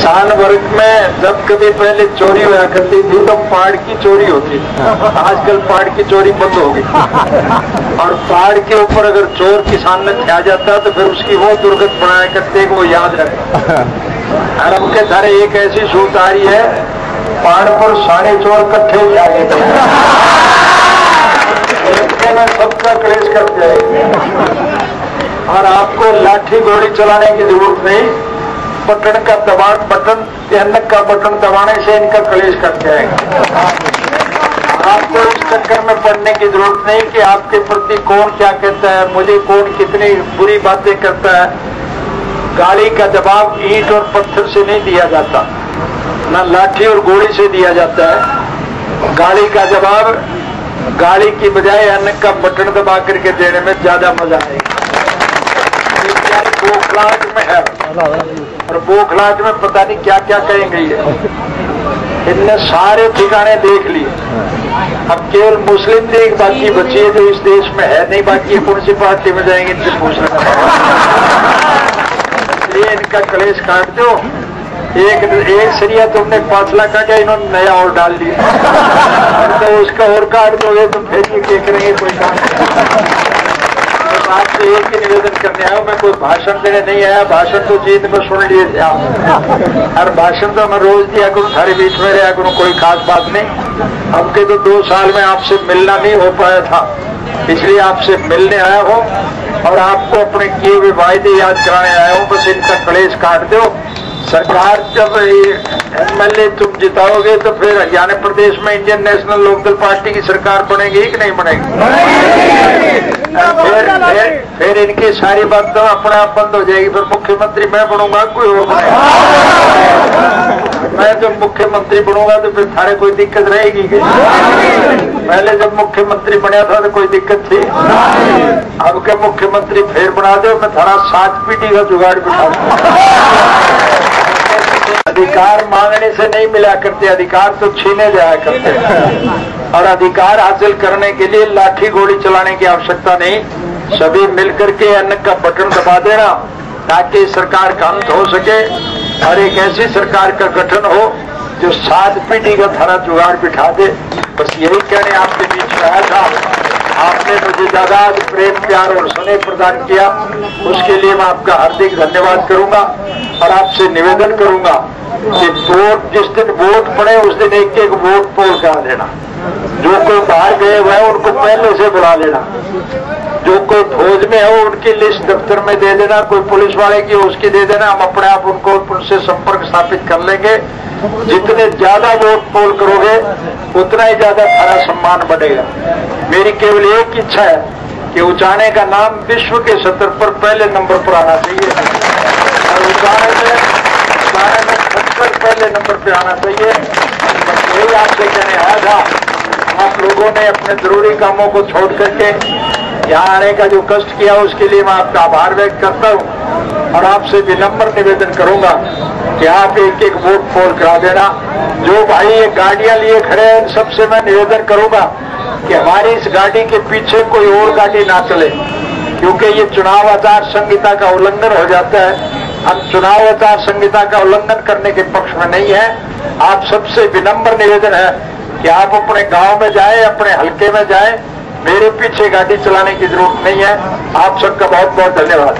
किसान वर्ग में जब कभी पहले चोरी हुआ करती थी तो पहाड़ की चोरी होती थी। आजकल पहाड़ की चोरी बंद हो गई और पहाड़ के ऊपर अगर चोर किसान में आ जाता तो फिर उसकी वो दुर्गत बनाया करते वो याद रखे। और अब के सारे एक ऐसी सूत आ रही है, पहाड़ पर सारे चोर इकट्ठे ही आ गए थे, में सबका क्लेश कर जाएगी। और आपको लाठी गोली चलाने की जरूरत नहीं, बटन का दबाव, बटन एनक का बटन दबाने से इनका क्लेश कर जाएगा। आपको इस चक्कर में पड़ने की जरूरत नहीं कि आपके प्रति कौन क्या कहता है, मुझे कौन कितनी बुरी बातें करता है। गाली का जवाब ईंट और पत्थर से नहीं दिया जाता, ना लाठी और गोली से दिया जाता है। गाली का जवाब गाली की बजाय अन्न का बटन दबा करके देने में ज्यादा मजा आएगा। बोखलाहट में है और बोखलाहट में पता नहीं क्या क्या कहेंगे ये। इनने सारे ठिकाने देख लिए, अब केवल मुस्लिम लीग बाकी बची है जो इस देश में है नहीं, बाकी कौन सी पार्टी में जाएंगे इनसे पूछना। इसलिए इनका कलेश काट दो। एक सरिया तुमने 5 लाख का क्या, इन्होंने नया और डाल दिया तो उसका और काट दोगे तो फिर ये क्या करेंगे, कोई काम। आपसे एक ही निवेदन करने आया, मैं कोई भाषण देने नहीं आया। भाषण तो जीत में सुन लिए थे आप, और भाषण तो मैं रोज दिया करूँ, सारे बीच में रहा करूँ, कोई खास बात नहीं। अब के तो 2 साल में आपसे मिलना नहीं हो पाया था, इसलिए आपसे मिलने आया हूँ और आपको अपने किए हुए वायदे याद कराने आया हूँ। बस इनका कलेश काट दो। सरकार जब एमएलए तुम जिताओगे तो फिर हरियाणा प्रदेश में इंडियन नेशनल लोकदल पार्टी की सरकार बनेगी कि नहीं बनेगी? फिर इनकी सारी बात तो अपने आप बंद हो जाएगी। फिर मुख्यमंत्री मैं बनूंगा, कोई और बनेगा। मैं जब मुख्यमंत्री बनूंगा तो फिर थारे कोई दिक्कत रहेगी कि? पहले जब मुख्यमंत्री बना था तो कोई दिक्कत थी? अब के मुख्यमंत्री फिर बना दो, मैं थारा 7 पीटी का जुगाड़ बिठा दूं। अधिकार मांगने से नहीं मिला करते, अधिकार तो छीने जाया करते। और अधिकार हासिल करने के लिए लाठी गोली चलाने की आवश्यकता नहीं, सभी मिलकर के अन्न का बटन दबा देना ताकि सरकार का अंत हो सके और एक ऐसी सरकार का गठन हो जो 7 पीढ़ी का थारा जुगाड़ बिठा दे। बस यही कहने आपके बीच में आया था। आपने मुझे ज्यादा प्रेम प्यार और स्नेह प्रदान किया, उसके लिए मैं आपका हार्दिक धन्यवाद करूंगा और आपसे निवेदन करूंगा कि वोट जिस दिन वोट पड़े उस दिन एक वोट पोल करा देना। जो कोई बाहर गए हुए हैं उनको पहले से बुला लेना, जो कोई फौज में हो उनकी लिस्ट दफ्तर में दे देना, कोई पुलिस वाले की उसकी दे देना। हम अपने आप उनको उनसे संपर्क स्थापित कर लेंगे। जितने ज्यादा वोट पोल करोगे उतना ही ज्यादा हमारा सम्मान बढ़ेगा। मेरी केवल एक इच्छा है कि उचाने का नाम विश्व के स्तर पर पहले नंबर पर आना चाहिए और उचाने में सबसे पहले नंबर पे आना चाहिए। यही आपसे कहने आया था। आप लोगों ने अपने जरूरी कामों को छोड़ करके यहाँ आने का जो कष्ट किया उसके लिए मैं आपका आभार व्यक्त करता हूँ और आपसे विनम्र निवेदन करूंगा कि आप एक वोट पोल करा देना। जो भाई ये गाड़ियां लिए खड़े हैं सबसे मैं निवेदन करूंगा कि हमारी इस गाड़ी के पीछे कोई और गाड़ी ना चले, क्योंकि ये चुनाव आचार संहिता का उल्लंघन हो जाता है। हम चुनाव आचार संहिता का उल्लंघन करने के पक्ष में नहीं है। आप सबसे विनम्र निवेदन है कि आप अपने गांव में जाएं, अपने हल्के में जाएं, मेरे पीछे गाड़ी चलाने की जरूरत नहीं है। आप सबका बहुत बहुत धन्यवाद।